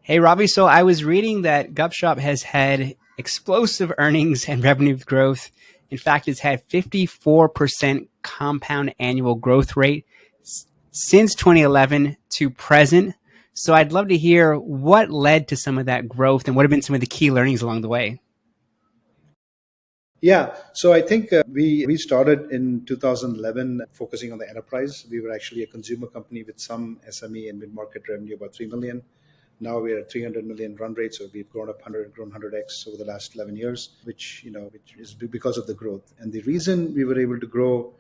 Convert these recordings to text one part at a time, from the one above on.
Hey, Ravi. So I was reading that Gupshup has had explosive earnings and revenue growth. In fact, it's had 54% compound annual growth rate since 2011 to present. So I'd love to hear what led to some of that growth and what have been some of the key learnings along the way. Yeah, so I think we started in 2011 focusing on the enterprise. We were actually a consumer company with some SME and mid-market revenue, about 3 million. Now we are at 300 million run rate, so we've grown 100x over the last 11 years, which is because of the growth. And the reason we were able to grow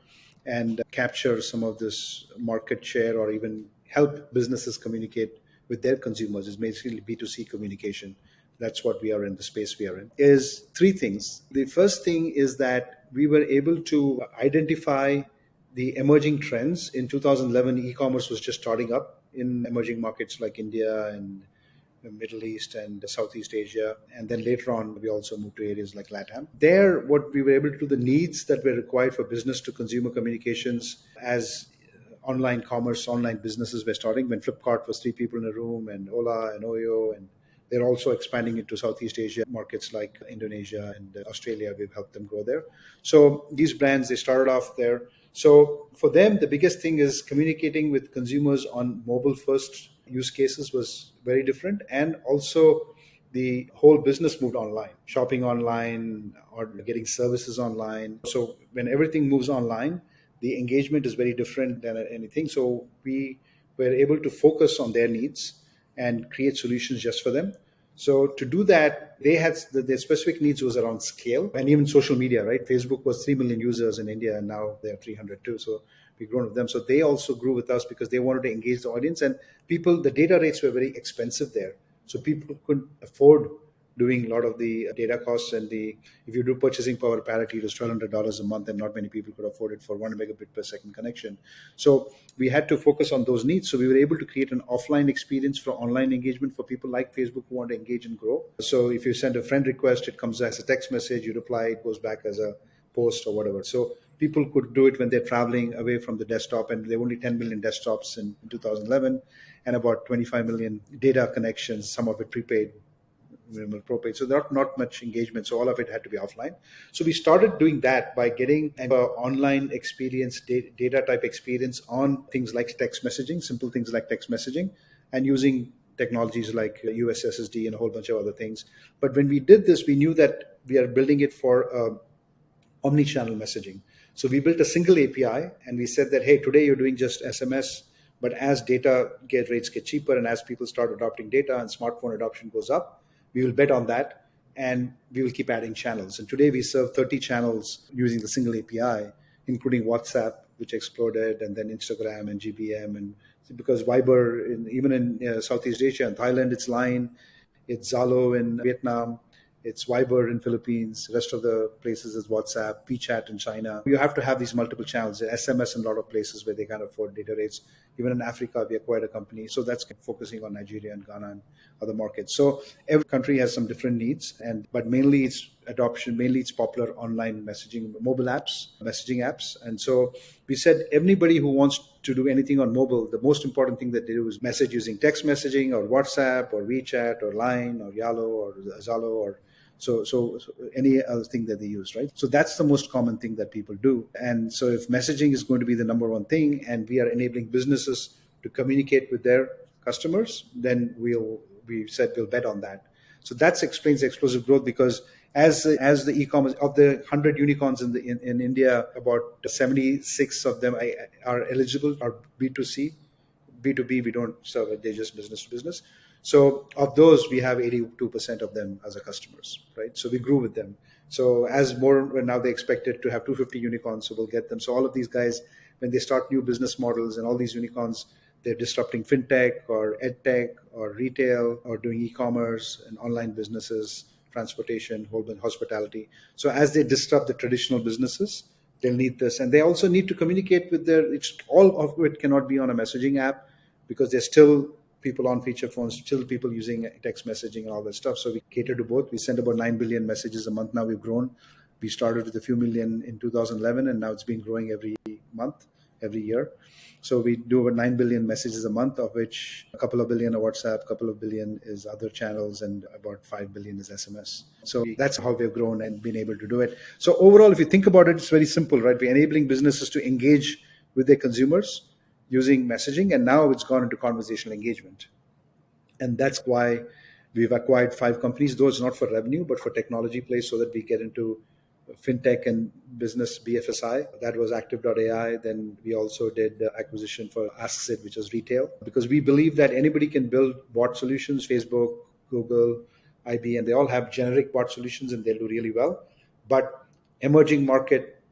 and capture some of this market share or even help businesses communicate with their consumers is basically B2C communication. That's what we are in, the space we are in, is three things. The first thing is that we were able to identify the emerging trends. In 2011, e-commerce was just starting up in emerging markets like India and the Middle East and Southeast Asia. And then later on, we also moved to areas like LATAM. There, what we were able to do, the needs that were required for business to consumer communications as online commerce, online businesses were starting, when Flipkart was three people in a room, and Ola and Oyo, and they're also expanding into Southeast Asia markets like Indonesia and Australia. We've helped them grow there. So these brands, they started off there. So for them, the biggest thing is communicating with consumers on mobile first use cases was very different. And also the whole business moved online, shopping online or getting services online. So when everything moves online, the engagement is very different than anything. So we were able to focus on their needs and create solutions just for them. So to do that, they had their specific needs was around scale and even social media, right? Facebook was 3 million users in India, and now they're 300 too. So we've grown with them. So they also grew with us because they wanted to engage the audience, and the data rates were very expensive there. So people couldn't afford doing a lot of the data costs, and if you do purchasing power parity, it was $1,200 a month, and not many people could afford it for 1 megabit per second connection. So we had to focus on those needs. So we were able to create an offline experience for online engagement for people like Facebook who want to engage and grow. So if you send a friend request, it comes as a text message, you reply, it goes back as a post or whatever. So people could do it when they're traveling away from the desktop, and there were only 10 million desktops in 2011 and about 25 million data connections, some of it prepaid, minimal propane. So not much engagement. So all of it had to be offline. So we started doing that by getting an online experience, data type experience on things like text messaging, simple things like text messaging, and using technologies like USSD and a whole bunch of other things. But when we did this, we knew that we are building it for omni-channel messaging. So we built a single API, and we said that, hey, today you're doing just SMS, but as data rates get cheaper and as people start adopting data and smartphone adoption goes up, we will bet on that, and we will keep adding channels. And today we serve 30 channels using the single API, including WhatsApp, which exploded, and then Instagram and GBM. And because Viber, even in Southeast Asia and Thailand, it's Line, it's Zalo in Vietnam, it's Viber in Philippines. The rest of the places is WhatsApp, WeChat in China. You have to have these multiple channels. SMS in a lot of places where they can't afford data rates. Even in Africa, we acquired a company. So that's focusing on Nigeria and Ghana and other markets. So every country has some different needs, but mainly it's adoption, mainly it's popular online messaging, mobile apps, messaging apps. And so we said anybody who wants to do anything on mobile, the most important thing that they do is message using text messaging or WhatsApp or WeChat or Line or Yalo or Zalo or so any other thing that they use, right? So that's the most common thing that people do. And so if messaging is going to be the number one thing, and we are enabling businesses to communicate with their customers, then we said we'll bet on that. So that explains the explosive growth, because as the e-commerce, of the 100 unicorns in India, about 76 of them are eligible, are B2C. B2B, we don't serve it, they're just business to business. So of those, we have 82% of them as our customers, right? So we grew with them. So as more, now they expected to have 250 unicorns, so we'll get them. So all of these guys, when they start new business models, and all these unicorns, they're disrupting fintech or edtech or retail or doing e-commerce and online businesses, transportation, hospitality. So as they disrupt the traditional businesses, they'll need this. And they also need to communicate with all of it cannot be on a messaging app, because there's still people on feature phones, still people using text messaging and all that stuff. So we cater to both. We send about 9 billion messages a month now. We've grown. We started with a few million in 2011, and now it's been growing every month. every year. So we do over 9 billion messages a month, of which a couple of billion are WhatsApp, a couple of billion is other channels, and about 5 billion is SMS. So that's how we've grown and been able to do it. So overall, if you think about it, it's very simple, right? We're enabling businesses to engage with their consumers using messaging, and now it's gone into conversational engagement. And that's why we've acquired 5 companies, though it's not for revenue, but for technology plays, so that we get into fintech and business BFSI. That was Active.ai. Then we also did acquisition for AskSid, which was retail, because we believe that anybody can build bot solutions. Facebook, Google, IBM, they all have generic bot solutions and they'll do really well. But emerging market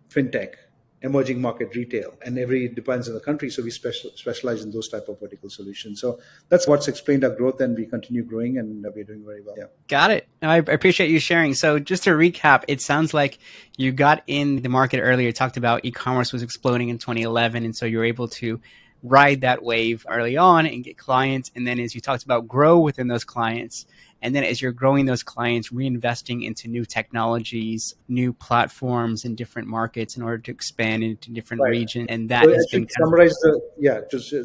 fintech, emerging market retail, and every depends on the country. So we specialize in those type of vertical solutions. So that's what's explained our growth, and we continue growing, and we're doing very well. Yeah. Got it. I appreciate you sharing. So just to recap, it sounds like you got in the market earlier, talked about e-commerce was exploding in 2011. And so you were able to ride that wave early on and get clients. And then as you talked about, grow within those clients. And then as you're growing those clients, reinvesting into new technologies, new platforms in different markets in order to expand into different regions. And that So I has been should summarize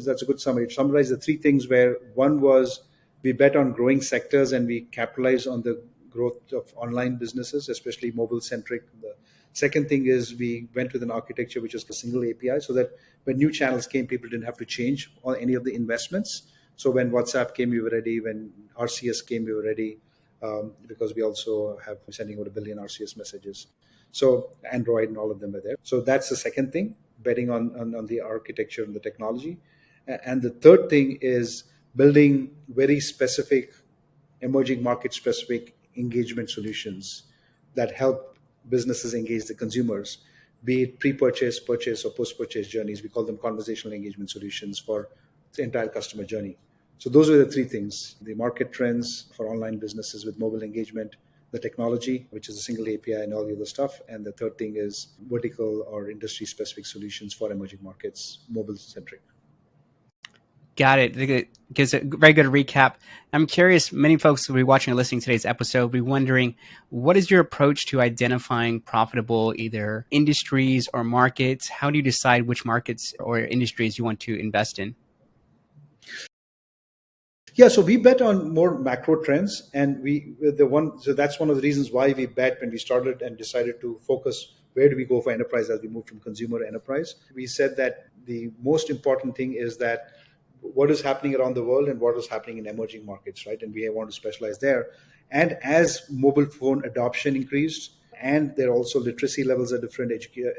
that's a good summary. Summarize the 3 things where one was we bet on growing sectors and we capitalize on the growth of online businesses, especially mobile centric. The second thing is we went with an architecture which was a single API, so that when new channels came, people didn't have to change on any of the investments. So when WhatsApp came, we were ready. When RCS came, we were ready, because we also have sending over 1 billion RCS messages. So Android and all of them are there. So that's the second thing, betting on the architecture and the technology. And the third thing is building very specific, emerging market specific engagement solutions that help businesses engage the consumers, be it pre-purchase, purchase, or post-purchase journeys. We call them conversational engagement solutions for the entire customer journey. So those are the 3 things: the market trends for online businesses with mobile engagement, the technology, which is a single API and all the other stuff, and the third thing is vertical or industry-specific solutions for emerging markets, mobile-centric. Got it. It gives a very good recap. I'm curious, many folks will be watching or listening to today's episode will be wondering, what is your approach to identifying profitable either industries or markets? How do you decide which markets or industries you want to invest in? Yeah, so we bet on more macro trends, and so that's one of the reasons why we bet when we started and decided to focus where do we go for enterprise as we moved from consumer to enterprise. We said that the most important thing is that what is happening around the world and what is happening in emerging markets, right? And we want to specialize there. And as mobile phone adoption increased, and their also literacy levels are different,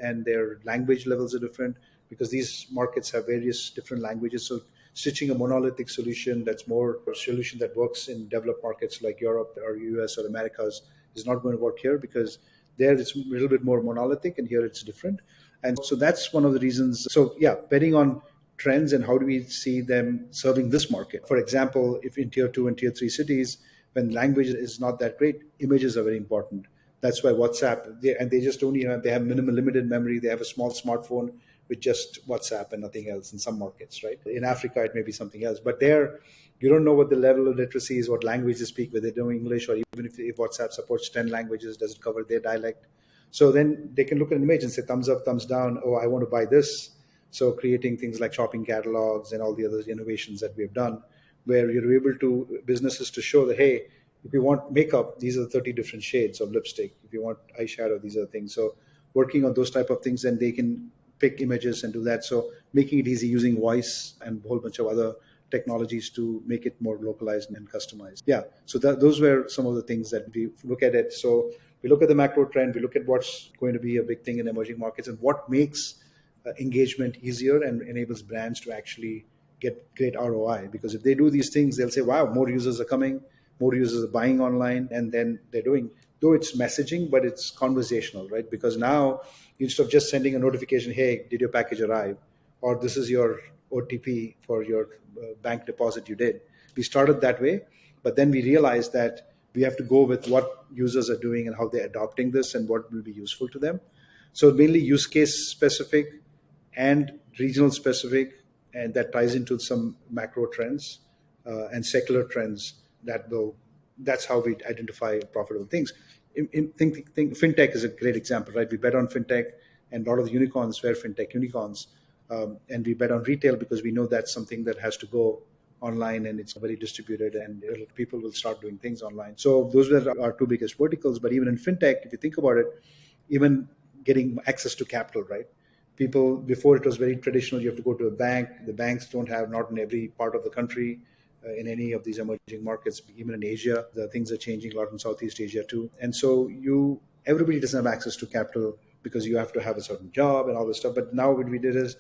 and their language levels are different, because these markets have various different languages. So stitching a monolithic solution that's more a solution that works in developed markets like Europe or US or Americas is not going to work here, because there it's a little bit more monolithic and here it's different. And so that's one of the reasons. So yeah, betting on trends and how do we see them serving this market. For example, if in tier 2 and tier 3 cities, when language is not that great, images are very important. That's why WhatsApp, they just only they have minimal limited memory. They have a small smartphone with just WhatsApp and nothing else in some markets, right? In Africa, it may be something else. But there, you don't know what the level of literacy is, what language they speak, whether they know English, or even if WhatsApp supports 10 languages, does it cover their dialect? So then they can look at an image and say, thumbs up, thumbs down, oh, I want to buy this. So creating things like shopping catalogs and all the other innovations that we've done, where you're able to businesses to show that, hey, if you want makeup, these are 30 different shades of lipstick. If you want eyeshadow, these are things. So working on those type of things, and they can pick images and do that. So making it easy using voice and a whole bunch of other technologies to make it more localized and customized. Yeah. So those were some of the things that we look at it. So we look at the macro trend, we look at what's going to be a big thing in emerging markets and what makes engagement easier and enables brands to actually get great ROI. Because if they do these things, they'll say, wow, more users are coming, more users are buying online, and then they're doing, though it's messaging, but it's conversational, right? Because now, instead of just sending a notification, hey, did your package arrive? Or this is your OTP for your bank deposit you did. We started that way, but then we realized that we have to go with what users are doing and how they're adopting this and what will be useful to them. So mainly use case specific and regional specific, and that ties into some macro trends and secular trends that's how we identify profitable things. Think fintech is a great example, right? We bet on fintech. and a lot of the unicorns were fintech unicorns. And we bet on retail because we know that's something that has to go online, and it's very distributed, and people will start doing things online. So those were our two biggest verticals. But even in fintech, if you think about it, even getting access to capital, right? People, before it was very traditional, you have to go to a bank. The banks don't have, not in every part of the country, in any of these emerging markets, even in Asia, the things are changing a lot in Southeast Asia too. And so everybody doesn't have access to capital because you have to have a certain job and all this stuff. But now what we did is,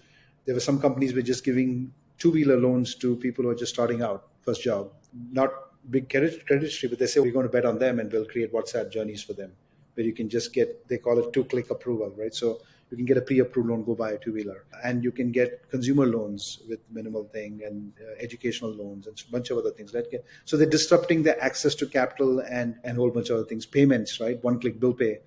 there were some companies were just giving two-wheeler loans to people who are just starting out, first job, not big credit history, but they say we're going to bet on them and we'll create WhatsApp journeys for them, where you can just get, they call it two-click approval, right? So you can get a pre-approved loan, go buy a two-wheeler, and you can get consumer loans with minimal thing, and educational loans and a bunch of other things, right? So they're disrupting the access to capital and a whole bunch of other things. Payments, right? One-click bill pay,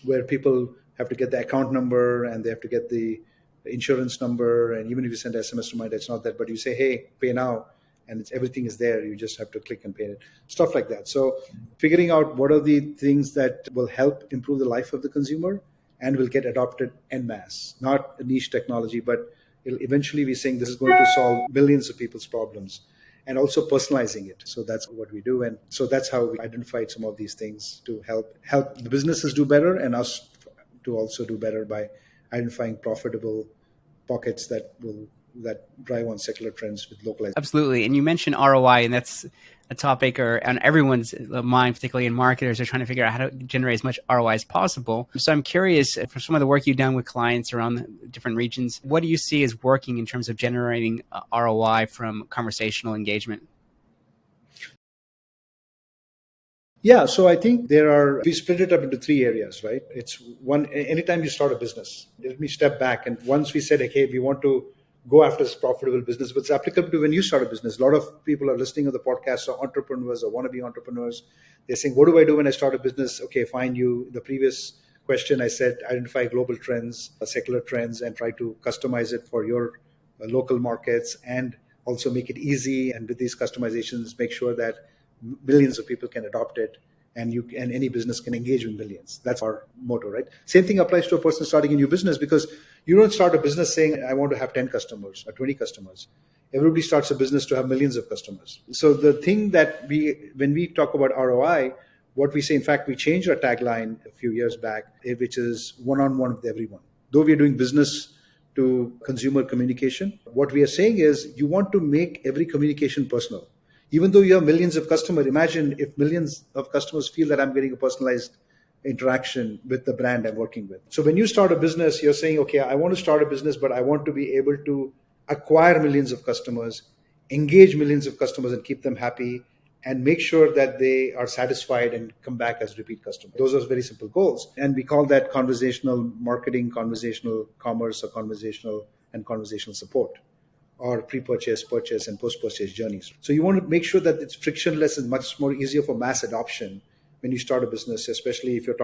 where people have to get the account number and they have to get the insurance number, and even if you send SMS reminder, it's not that, but you say, hey, pay now, and everything is there. You just have to click and pay it, stuff like that. So figuring out what are the things that will help improve the life of the consumer and will get adopted en masse, not a niche technology, but eventually we're saying this is going to solve billions of people's problems, and also personalizing it. So that's what we do. And so that's how we identified some of these things to help the businesses do better, and us to also do better by identifying profitable pockets that drive on secular trends with localized. Absolutely. And you mentioned ROI, and that's a topic on everyone's mind, particularly in marketers are trying to figure out how to generate as much ROI as possible. So I'm curious, for some of the work you've done with clients around different regions, what do you see as working in terms of generating ROI from conversational engagement? Yeah, so I think we split it up into three areas, right? It's one, anytime you start a business, let me step back. And once we said, okay, we want to go after this profitable business, but it's applicable to when you start a business. A lot of people are listening to the podcast, are entrepreneurs or wannabe entrepreneurs. They're saying, what do I do when I start a business? Okay, fine. The previous question I said, identify global trends, secular trends, and try to customize it for your local markets, and also make it easy. And with these customizations, make sure that millions of people can adopt it, and any business can engage with millions. That's our motto, right? Same thing applies to a person starting a new business, because you don't start a business saying, I want to have 10 customers or 20 customers. Everybody starts a business to have millions of customers. So the thing that when we talk about ROI, what we say, in fact, we changed our tagline a few years back, which is one-on-one with everyone. Though we are doing business to consumer communication, what we are saying is you want to make every communication personal. Even though you have millions of customers, imagine if millions of customers feel that I'm getting a personalized interaction with the brand I'm working with. So when you start a business, you're saying, okay, I want to start a business, but I want to be able to acquire millions of customers, engage millions of customers and keep them happy, and make sure that they are satisfied and come back as repeat customers. Those are very simple goals. And we call that conversational marketing, conversational commerce, or conversational support, or pre-purchase, purchase, and post-purchase journeys. So you want to make sure that it's frictionless and much more easier for mass adoption when you start a business, especially if you're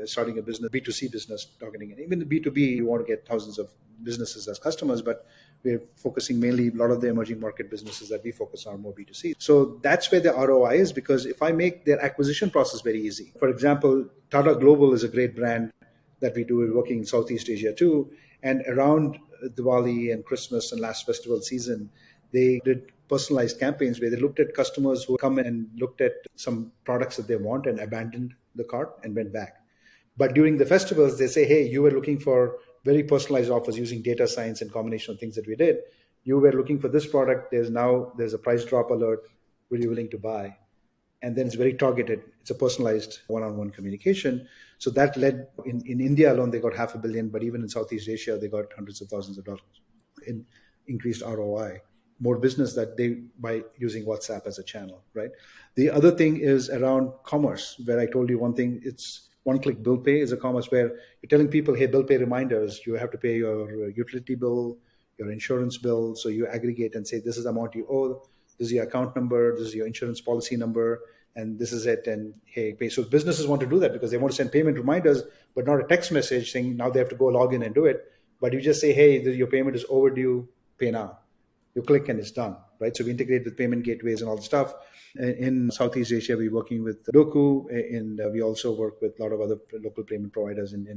starting a business, B2C business targeting it. Even the B2B, you want to get thousands of businesses as customers, but we're focusing mainly, a lot of the emerging market businesses that we focus on more B2C. So that's where the ROI is, because if I make their acquisition process very easy. For example, Tata Global is a great brand that we do. We're working in Southeast Asia too. And around Diwali and Christmas and last festival season, they did personalized campaigns where they looked at customers who come in and looked at some products that they want and abandoned the cart and went back. But during the festivals, they say, hey, you were looking for very personalized offers using data science and combination of things that we did. You were looking for this product. There's a price drop alert. Will you willing to buy? And then it's very targeted. It's a personalized one-on-one communication. So that led, in India alone, they got $500 million, but even in Southeast Asia, they got hundreds of thousands of dollars in increased ROI, more business by using WhatsApp as a channel, right? The other thing is around commerce, where I told you one thing, it's one-click bill pay is a commerce where you're telling people, hey, bill pay reminders, you have to pay your utility bill, your insurance bill. So you aggregate and say, this is the amount you owe. This is your account number, this is your insurance policy number, and this is it. And hey, pay. So businesses want to do that because they want to send payment reminders, but not a text message saying now they have to go log in and do it. But you just say, hey, your payment is overdue, pay now. You click and it's done. right? So we integrate with payment gateways and all the stuff. In Southeast Asia, we're working with Roku, and we also work with a lot of other local payment providers in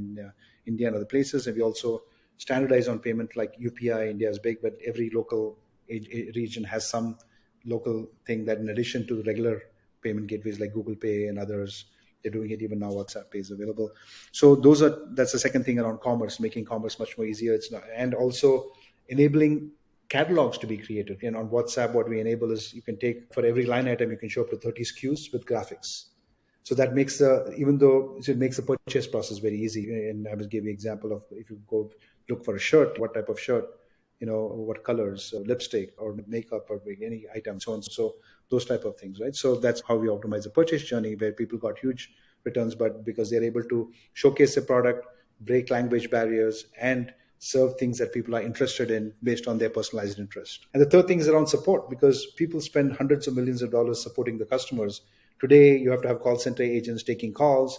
India and other places. And we also standardize on payment like UPI. India is big, but every local region has some local thing that, in addition to the regular payment gateways like Google Pay and others, they're doing it even now. WhatsApp Pay is available. So that's the second thing around commerce, making commerce much more easier. It's not, and also enabling catalogs to be created. And on WhatsApp, what we enable is you can take, for every line item, you can show up to 30 SKUs with graphics. So that makes it makes the purchase process very easy. And I will give you an example of, if you go look for a shirt, what type of shirt, what colors, lipstick or makeup or any item, so on. So those type of things, right? So that's how we optimize the purchase journey, where people got huge returns, but because they're able to showcase the product, break language barriers, and serve things that people are interested in based on their personalized interest. And the third thing is around support, because people spend hundreds of millions of dollars supporting the customers. Today, you have to have call center agents taking calls.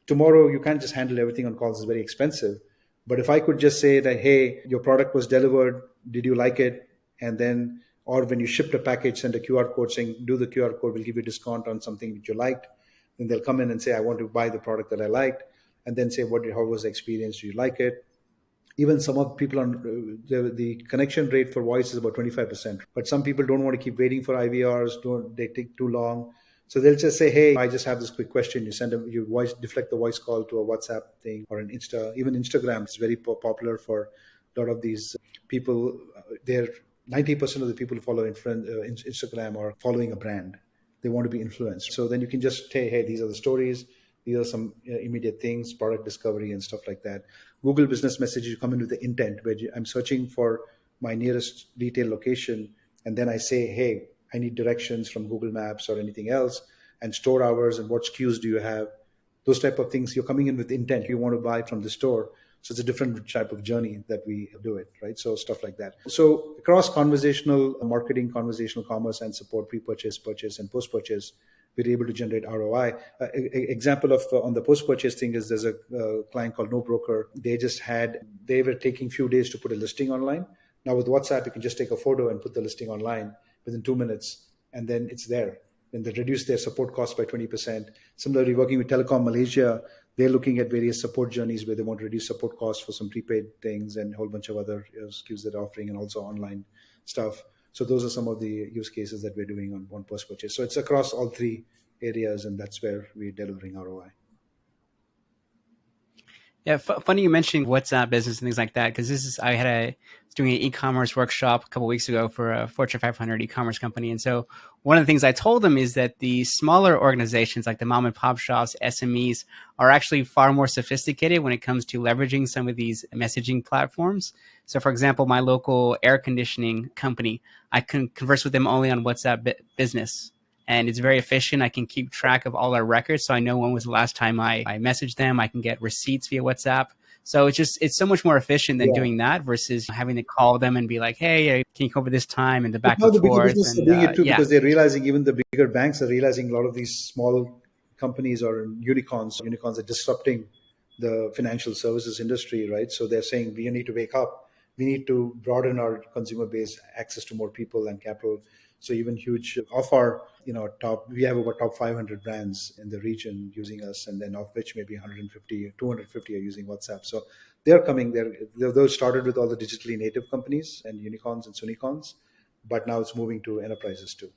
Tomorrow, you can't just handle everything on calls. It's very expensive. But if I could just say that, hey, your product was delivered, did you like it? And then, or when you shipped a package, send a QR code saying, do the QR code, we'll give you a discount on something that you liked. Then they'll come in and say, I want to buy the product that I liked. And then say, how was the experience? Do you like it? Even some of people on the connection rate for voice is about 25%. But some people don't want to keep waiting for IVRs. They take too long. So they'll just say, hey, I just have this quick question. You send them, deflect the voice call to a WhatsApp thing or an even Instagram is very popular for a lot of these people. They're 90% of the people who follow Instagram are following a brand. They want to be influenced. So then you can just say, hey, these are the stories. These are some immediate things, product discovery and stuff like that. Google Business Messages, you come in with the intent, where I'm searching for my nearest retail location. And then I say, hey, I need directions from Google Maps or anything else, and store hours and what SKUs do you have. Those type of things. You're coming in with intent. You want to buy from the store. So it's a different type of journey that we do it, right? So stuff like that. So across conversational marketing, conversational commerce, and support, pre-purchase, purchase, and post-purchase, we're able to generate ROI. Example of on the post-purchase thing is, there's a client called No Broker. They were taking few days to put a listing online. Now with WhatsApp, you can just take a photo and put the listing online within 2 minutes, and then it's there. Then they reduce their support costs by 20%. Similarly, working with Telecom Malaysia, they're looking at various support journeys where they want to reduce support costs for some prepaid things and a whole bunch of other SKUs that they're offering, and also online stuff. So those are some of the use cases that we're doing on one post purchase. So it's across all three areas, and that's where we're delivering ROI. Yeah, funny you mentioning WhatsApp business and things like that, because I was doing an e-commerce workshop a couple of weeks ago for a Fortune 500 e-commerce company, and so one of the things I told them is that the smaller organizations, like the mom and pop shops, SMEs, are actually far more sophisticated when it comes to leveraging some of these messaging platforms. So, for example, my local air conditioning company, I can converse with them only on WhatsApp Business. And it's very efficient. I can keep track of all our records, so I know when was the last time I messaged them. I can get receipts via WhatsApp. So it's so much more efficient than doing that versus having to call them and be like, hey, can you come over this time, and the But back now and the bigger forth. businesses are And doing it too, because they're realizing, even the bigger banks are realizing, a lot of these small companies or unicorns are disrupting the financial services industry, right? So they're saying, we need to wake up. We need to broaden our consumer base, access to more people and capital. So even huge of our we have about top 500 brands in the region using us, and then of which maybe 150, 250 are using WhatsApp. So they're coming. Those started with all the digitally native companies and unicorns and sunicorns, but now it's moving to enterprises too.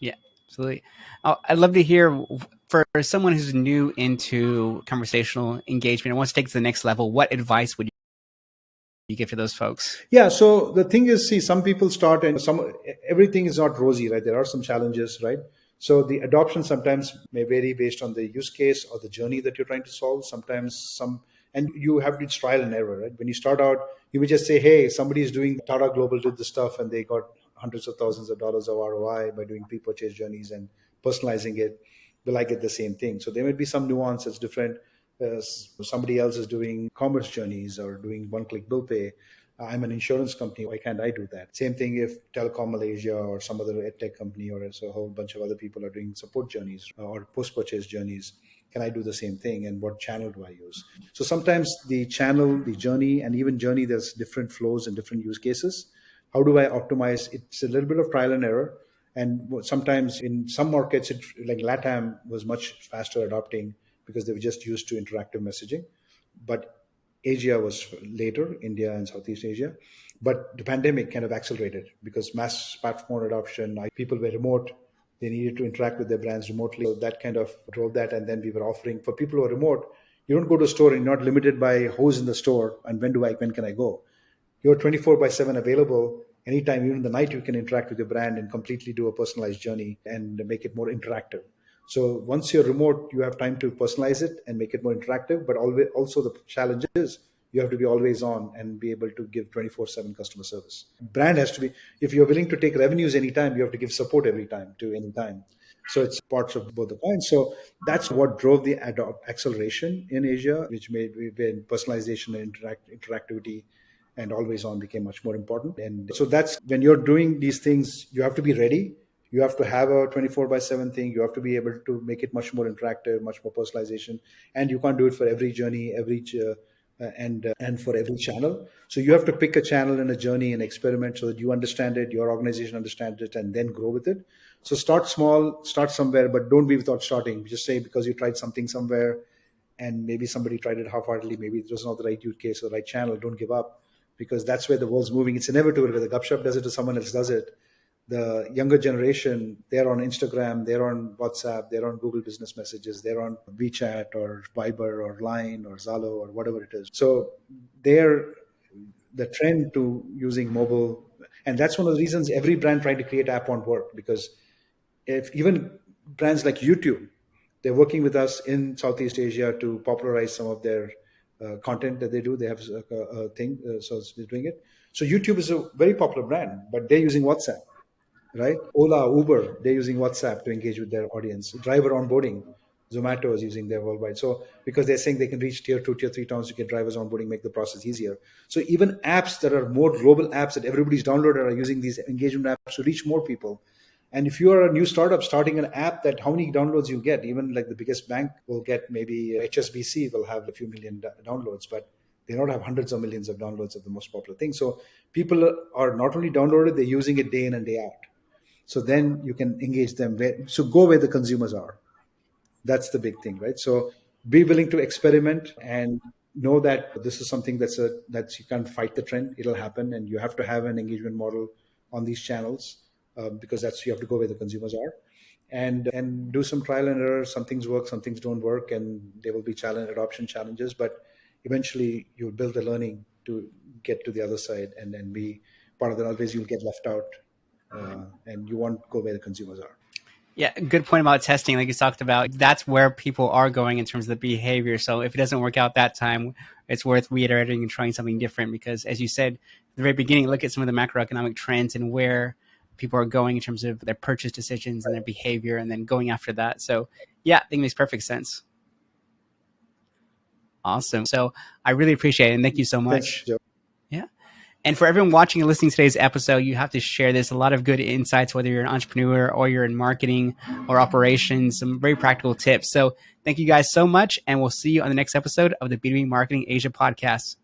yeah, absolutely. I'd love to hear, for someone who's new into conversational engagement and wants to take it to the next level, what advice would you give to those folks? Yeah. So the thing is, see, some people start, and everything is not rosy, right? There are some challenges, right? So the adoption sometimes may vary based on the use case or the journey that you're trying to solve. And you have to trial and error, right? When you start out, you may just say, hey, somebody is doing, Tata Global did this stuff and they got hundreds of thousands of dollars of ROI by doing pre-purchase journeys and personalizing it. Will I get the same thing? So there may be some nuance that's different. Somebody else is doing commerce journeys or doing one-click bill pay. I'm an insurance company. Why can't I do that? Same thing if Telecom Malaysia or some other edtech company or a whole bunch of other people are doing support journeys or post-purchase journeys. Can I do the same thing? And what channel do I use? So sometimes the channel, the journey, and even journey, there's different flows and different use cases. How do I optimize? It's a little bit of trial and error. And sometimes in some markets, like LATAM was much faster adopting because they were just used to interactive messaging. But Asia was later, India and Southeast Asia. But the pandemic kind of accelerated because mass smartphone adoption, people were remote. They needed to interact with their brands remotely. So that kind of drove that. And then we were offering for people who are remote, you don't go to a store and you're not limited by who's in the store and when can I go. You're 24/7 available anytime, even in the night. You can interact with your brand and completely do a personalized journey and make it more interactive. So once you're remote, you have time to personalize it and make it more interactive. But always, also the challenge is you have to be always on and be able to give 24/7 customer service. Brand has to be, if you're willing to take revenues anytime, you have to give support every time to any time. So it's parts of both the coins. So that's what drove the acceleration in Asia, which made personalization and interactivity and always on became much more important. And so that's when you're doing these things, you have to be ready. You have to have a 24/7 thing. You have to be able to make it much more interactive, much more personalization. And you can't do it for every journey, and for every channel. So you have to pick a channel and a journey and experiment so that you understand it, your organization understands it, and then grow with it. So start small, start somewhere, but don't be without starting. Just say because you tried something somewhere and maybe somebody tried it half-heartedly, maybe it was not the right use case or the right channel, don't give up, because that's where the world's moving. It's inevitable. Whether Gupshup does it or someone else does it, the younger generation, they're on Instagram, they're on WhatsApp, they're on Google Business Messages, they're on WeChat or Viber or Line or Zalo or whatever it is. So they're the trend to using mobile. And that's one of the reasons every brand trying to create app won't work, because if even brands like YouTube, they're working with us in Southeast Asia to popularize some of their content that they do. They have a thing, so they're doing it. So YouTube is a very popular brand, but they're using WhatsApp, right? Ola, Uber, they're using WhatsApp to engage with their audience. Driver onboarding, Zomato is using their worldwide. So because they're saying they can reach tier 2, tier 3 towns to get drivers onboarding, make the process easier. So even apps that are more global apps that everybody's downloaded are using these engagement apps to reach more people. And if you are a new startup starting an app, that how many downloads you get, even like the biggest bank will get, maybe HSBC will have a few million downloads, but they don't have hundreds of millions of downloads of the most popular thing. So people are not only downloaded, they're using it day in and day out. So then you can engage them. So go where the consumers are. That's the big thing, right? So be willing to experiment and know that this is something that's you can't fight the trend. It'll happen, and you have to have an engagement model on these channels, because you have to go where the consumers are, and do some trial and error. Some things work, some things don't work, and there will be adoption challenges. But eventually, you build the learning to get to the other side, and then be part of the. Otherwise, you'll get left out, and you won't go where the consumers are. Yeah, good point about testing. Like you talked about, that's where people are going in terms of the behavior. So if it doesn't work out that time, it's worth reiterating and trying something different. Because as you said at the very beginning, look at some of the macroeconomic trends and where people are going in terms of their purchase decisions and their behavior, and then going after that. So yeah, I think it makes perfect sense. Awesome. So I really appreciate it, and thank you so much. Thanks, Joe. Yeah. And for everyone watching and listening to today's episode, you have to share this. A lot of good insights, whether you're an entrepreneur or you're in marketing or operations, some very practical tips. So thank you guys so much. And we'll see you on the next episode of the B2B Marketing Asia podcast.